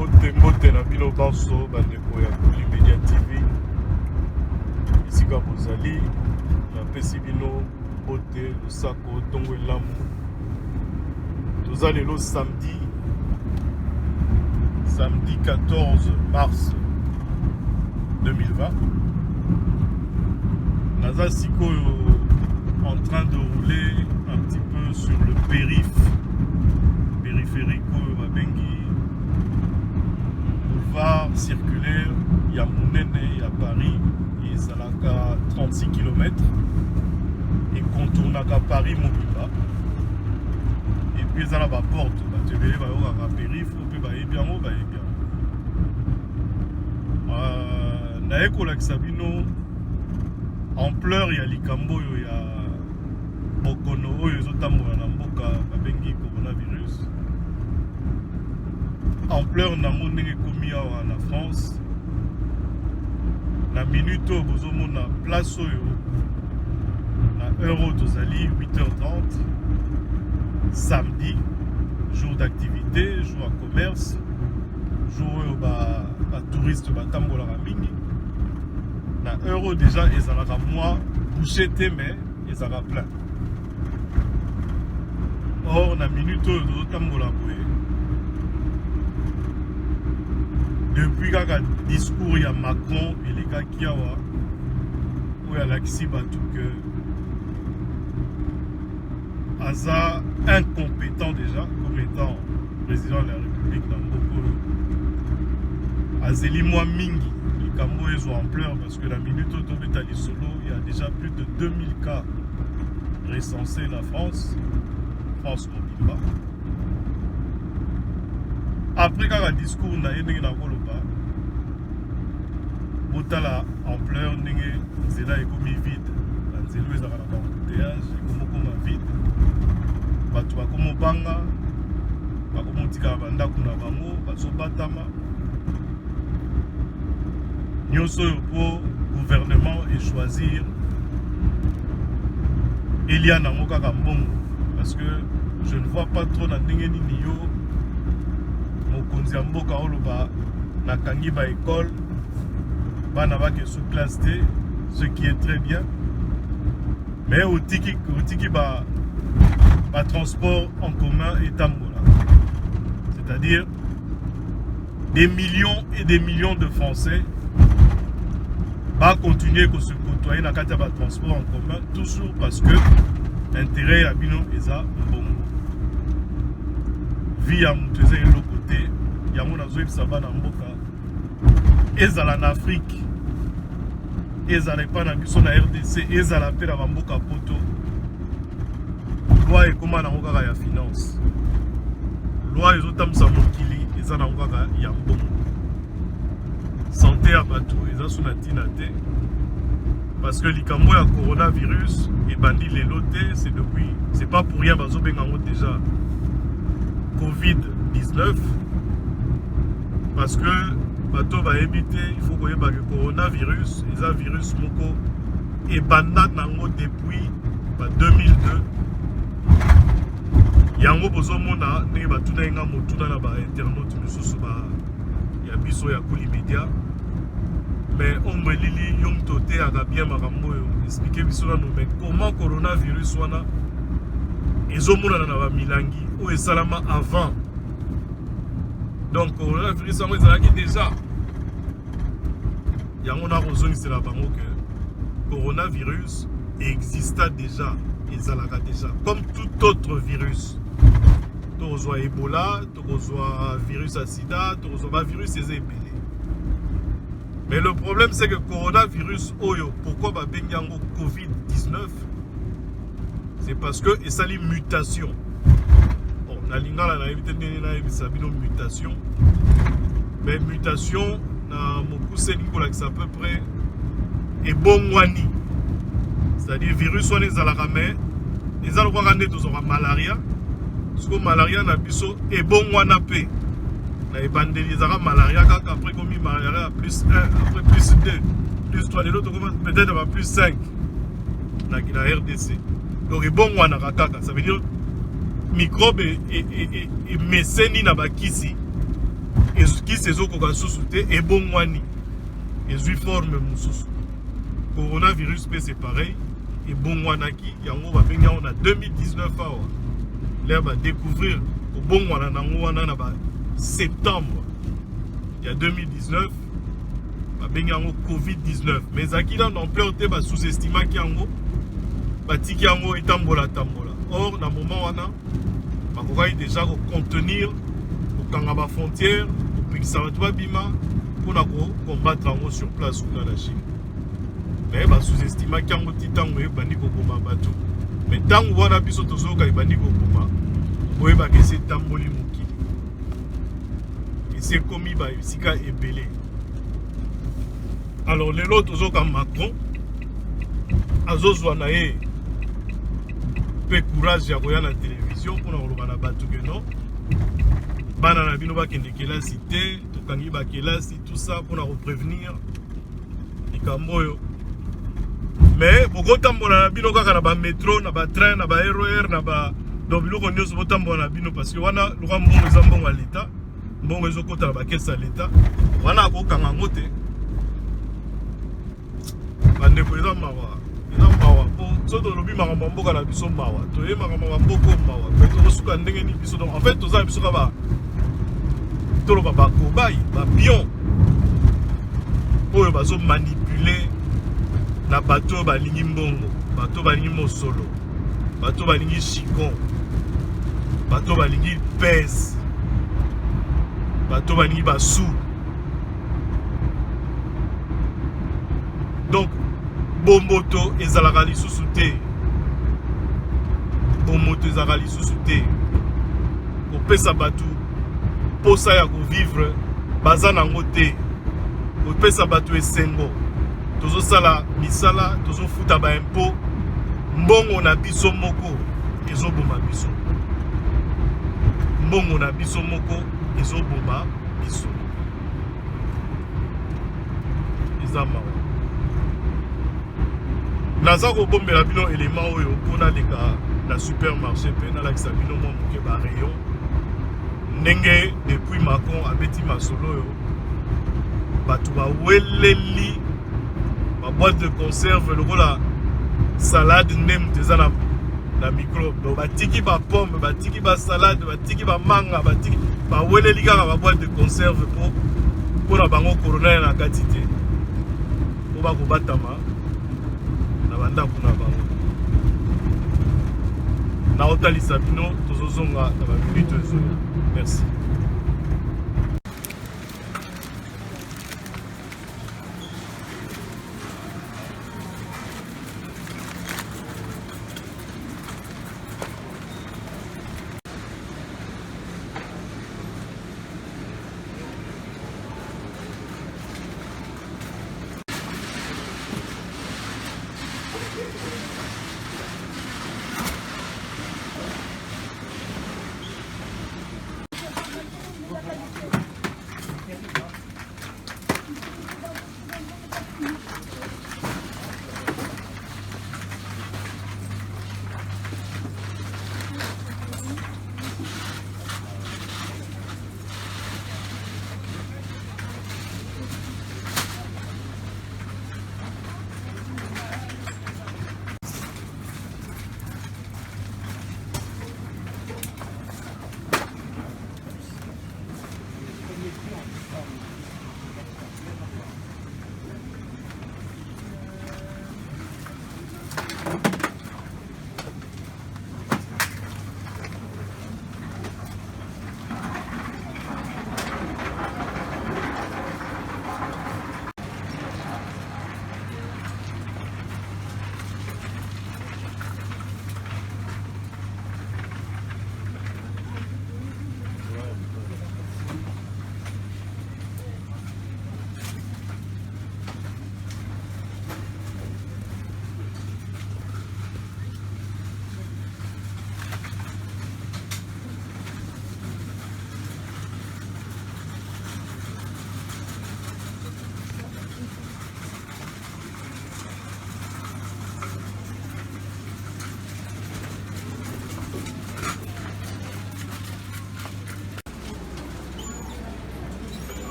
Mbote na bino banso bandeko ya Kuli Media TV. Isika bozali napesi bino mbote losako tongo elamu. Toza lelo samedi 14 mars 2020. Naza sikoyo en train de rouler un petit peu sur le périphérique Babengi, boulevard circulaire ya Mounene ya Paris, et ça n'a 36 km et contourne à Paris Mobimba. Et puis ça la porte, tu veux à périph, ou bien bien naeko la Sabino ampleur ya likambo yo ya bokono oyo ezotambola na mboka babengi coronavirus. Ampleur na ndenge ekomi awa na France na minute oyo bozomona place oyo na euro tozali 8h30 samedi, jour d'activité, jour à commerce, jour oyo ba touriste batambolaka mingi na euro déjà ezalaka moi bouché te mais ezalaka plein. Or na minute oyo tozotambola boye depuis kaka discours ya Macron elekaki awa oyo alakisi bato ke aza incompétent déjà comme étant président de la République na mboka oyo azeli mwa mingi likambo ezo ampleur parce que la minute oyo tobeta lisolo il y a déjà plus de 2000 cas recensés na France mobimba. Après kaka discours na ye ndenge na koloba botala ampleur ndenge nzela ekomi vide, na nzela oyo ezalaka na baembouteillage ekomokoma vide, bato bakomobanga bakomotikala bandako na bango bazobatama nyonso oyo po gouvernement choisir elia nango kaka mbongo, parce que je ne vois pas trop na ndenge nini yo mokonzi ya mboka oloba nakangi ba école bana bake sous classe T, ce qui est très bien, mais otiki ba transport en commun et tambola, c'est-à-dire des millions et des millions de Français va continuer à se côtoyer dans le transport en commun, toujours parce que l'intérêt à bino eza bon. Vie à mouteze et l'autre côté, il y a mon azoïb saba na mboka. Ezala en Afrique, ezala pas na biso na RDC, ezala pe na mboka poto. Loi et comment na mboka ya finance. Loi ezotam sa mokili, ezala na mboka ya mbongo. Santé à bateau, ils ont sous la tinate. Parce que likambo ya coronavirus et bandi les lotés, c'est depuis, c'est pas pour rien, bazo bengango déjà Covid-19. Parce que bateau va éviter, il faut que le coronavirus, ils ont virus moko et banda nango depuis 2002. Yango bozo mona ne batuna nga motuna na ba internaute misusu ba ya biso ya Kuli Media. Mais on me lili yom tote aga bien makambo yo expliquer biso na mais comment coronavirus wana ezomona na ba milangi o esalama avant. Donc coronavirus wana ezalaki déjà yango na kozongisela bango que coronavirus exista déjà, ezalaka déjà comme tout autre virus. Tokozwa Ebola, tokozwa virus à sida, tokozwa virus ezebele. Mais le problème c'est que coronavirus oyo, pourquoi ba bengango Covid-19? C'est parce que et ça les mutations. Bon, na lingala na éviter na sabino mutation. Mais mutation na mokuse ningola que c'est à peu près et bongwani. C'est-à-dire virus on ezalaka mais ezalo kwa ngande tozora malaria. Parce que malaria na biso et bongwana pe. Na ebandeli ezaka malaria kaka après comme malaria plus 1, après plus 2, plus 3 de l'autre commence peut-être à plus 5 na RDC. Donc bon wana kaka ça veut dire microbe et meseni na bakisi qui se zo koka susu te et bon wani et forme mususu coronavirus c'est pareil et bon wanaki yango ba benga on a 2019 awa là va découvrir au bon wana nango wana na ba septembre il y a 2019 ba benga yango Covid-19 mais akila non plein te ba sous-estima ki yango ba tiki yango etambola tambola or na moment wana ba kokai déjà ko contenir kanga ba frontière pour ça va bima pour na ko combattre yango sur place ou dans la Chine mais ba sous-estima ki yango titango e bandi ko boma bato mais tango wana biso tozoka e bandi ko boma boye ba ke c'est tamboli moki et c'est commis ba sika ebele. Alors les autres tozoka Macron azozwa na ye pe courage ya koya na télévision pour na koloba na bato ke non bana na bino bakende kelasi te tokangi bakelasi tout ça pour na reprévenir likambo oyo mais bokotambola na bino kaka na ba métro na ba train na ba RER na ba donc biloko nyonso botambola na bino parce que wana loka mbongo eza mbongo ya leta mbongo ezokota na bakesa ya leta wana akokanga yango te bandeko eza mawa po so tolobi makambo ya mboka na biso mawa toye makambo ya mboko mawa pe tokosuka ndenge nini biso donc en fait toza na biso kaka toloba bakobai bapion oyo bazomanipule na bato oyo balingi mbongo bato oyo balingi mosolo bato oyo balingi chicon bato oyo balingi pese bato oyo balingi basu donc bomboto ezalaka lisusu te bomboto ezalaka lisusu te kopesa bato posa ya kovivre baza nango te kopesa bato esengo tozosala misala tozofuta baimpo mbongo na biso moko ezoboma biso mbongo na biso moko ezoboma biso eza mawa naza kobombela bino elema oyo mpona leka na supermarché mpe nalakisa bino mwa moke barayon ndenge depuis Macron abeti masolo oyo bato baweleli baboîte de conserve lokola salade nem eza na microbe batiki bapomme batiki basalade batiki bamanga batiki baweleli kaka baboîte de conserve mpona bango corona na kati te po bakobatama na bandako na bango naotalisa bino tozozonga na baminute ezoya merci.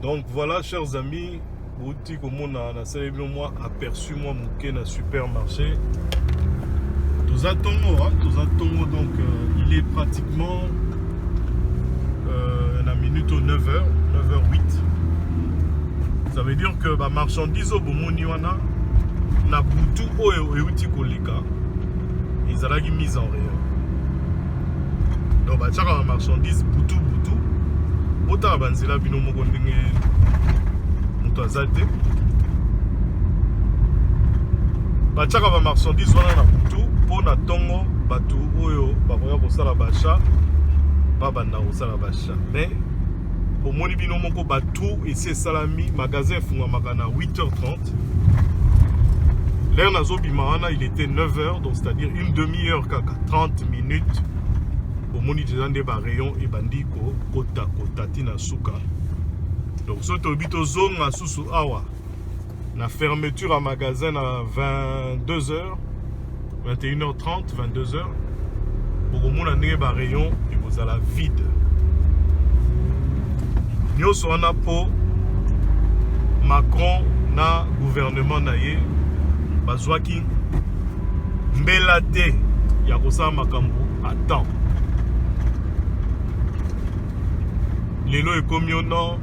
Donc voilà, chers amis, boutique au monde a célébré moi aperçu moi mon na supermarché. Tous attendons donc il est pratiquement la minute au 9h, 9h08. Ça veut dire que bah marchandise au bomoni wana na butu oyo euti koleka ils allaient mise en rayon. Donc bah chaka marchandise butu ota banzela bino moko ndenge muto azate ba chaka ba marchandise wana na butu pona tongo batu oyo bakoya kosala basha ba banda kosala basha mais omoni bino moko batu esi esalami magasin efungamaka na 8h30. L'heure nazobima wana il était 9h, donc c'est-à-dire une demi-heure kaka 30 minutes. Omoni déjà nde ba rayon ebandi kota tina suka. Donc soto bito zonga susu awa na fermeture à magasin à 22h, 21h30, 22h. Pour omona ndenge ba rayon ekozala vide. Nyonso wana po Macron na gouvernement na ye bazwaki mbela te ya kosala makambo à temps. Lelo ekomi ono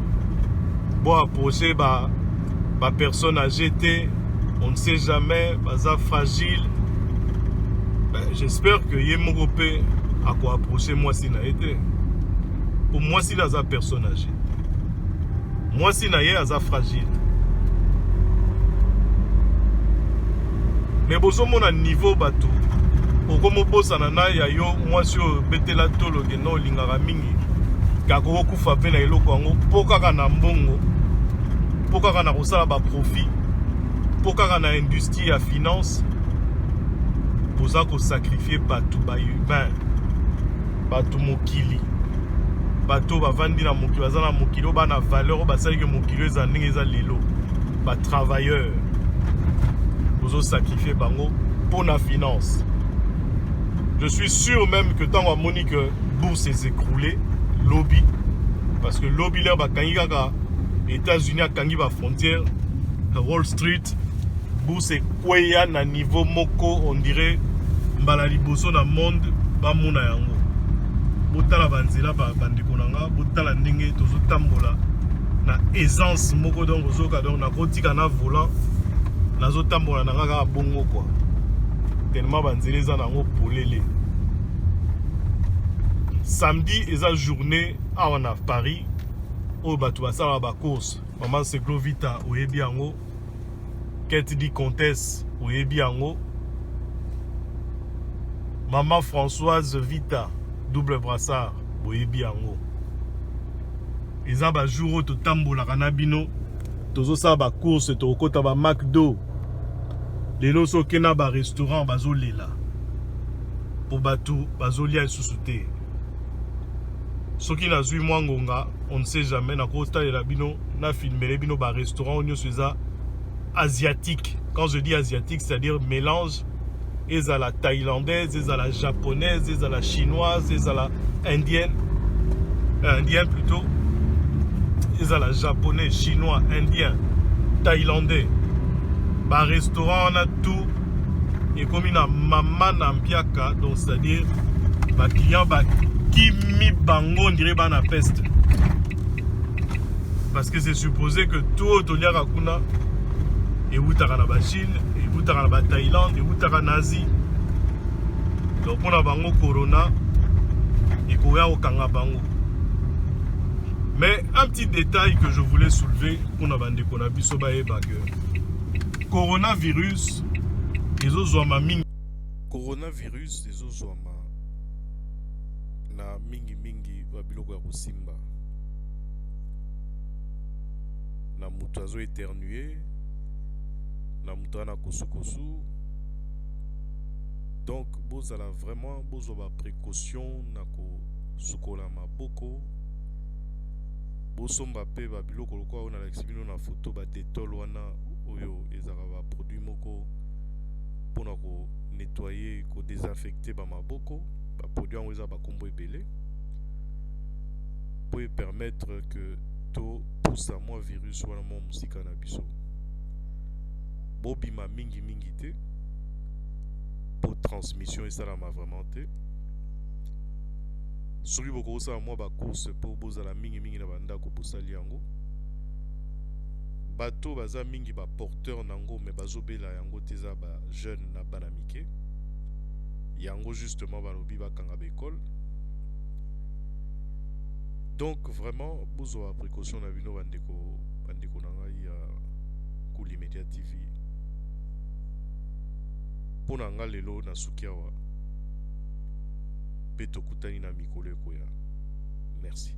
bo approcher ba personne âgée te, on ne sait jamais, baza fragile. J'espère que ye moko pe a ko approcher moi si na été. Pour moi si na za personne âgée. Moi si na ye aza fragile. Mais bozo mona niveau bato. Okomo bosana na ya yo moi si betela tolo ke no lingaka mingi. Kako kufa pe na eloko yango pokaka na mbongo. Pokaka na kosala ba profit. Pokaka na industrie ya finance. Boza ko sacrifier bato ba humain. Bato mokili. Bato bavandi na mokili baza na mokili ba na valeur basali ke mokili eza ndenge eza lelo. Ba travailleur. Bozo sacrifier bango pour la finance. Je suis sûr même que tant que Monique bourse s'est écroulée, lobby, parce que lobby là ba kangi kaka États-Unis a kangi ba frontière, Wall Street, bourse kweya na niveau moko on dirait mbala liboso na monde ba mona yango. Botala banzela ba bandeko nanga, botala ndenge tozo tambola na aisance moko donc ozoka donc na kotika na volant nazo tambola nanga ka bongo quoi. Tellement banzela eza nango polele. Samedi eza journée awa na Paris o batu basala ba course. Maman Seklo Vita oyebi yango. Keti di Comtesse oyebi yango. Maman Françoise Vita double brassard oyebi yango. Eza ba jour to tambola kana bino tozo sa ba course to kota ba McDo. Lelo so kena ba restaurant bazo lela. Po batu bazo lia susute. Soki na zui mwangonga, on ne sait jamais na costa de la bino na filmer bino ba restaurant onyo seza asiatique. Quand je dis asiatique, c'est-à-dire mélange et à la thaïlandaise, et à la japonaise, et à la chinoise, et à la indienne, indien plutôt, et à la japonais, chinois, indien, thaïlandais. Ba restaurant on a tout et comme une maman nampiaka, donc c'est-à-dire ba client ba qui mi bango on dirait ba na peste. Parce que c'est supposé que tout autolia rakuna et utaka na ba Chine, et utaka na ba Thaïlande, et utaka na Asie. Donc on a bango corona et koya okanga bango. Mais un petit détail que je voulais soulever pour na bande kona biso ba eba que coronavirus ezozwama mingi. Coronavirus ezozwama na mingi ba biloko ya kosimba. Na mutu azo éternuer, na mutu ana kosu. Donc bozala vraiment bozwa précaution na kosukola maboko. Bosomba pe ba biloko lokwa ona lakisi bino na photo ba détol wana oyo ezaka ba produit moko pona ko nettoyer, ko désinfecter ba maboko, ba produit en eza ba kombo ebele pour permettre que to poussa moi virus wana mo musika na biso bobima mingi mingi te pour transmission esalama vraiment te soki bokosala mwa bacourse mpo bozala mingi na bandako bosali yango bato baza mingi baporteur nango me bazobela yango te eza bajeune na bana mike yango justement balobi bakanga baekole donc vraiment bozwa précaution na bino bandeko na ngai ya Kuli Media TV mpo na nga lelo nasuki awa mpe tokutani na mikolo ekoya merci.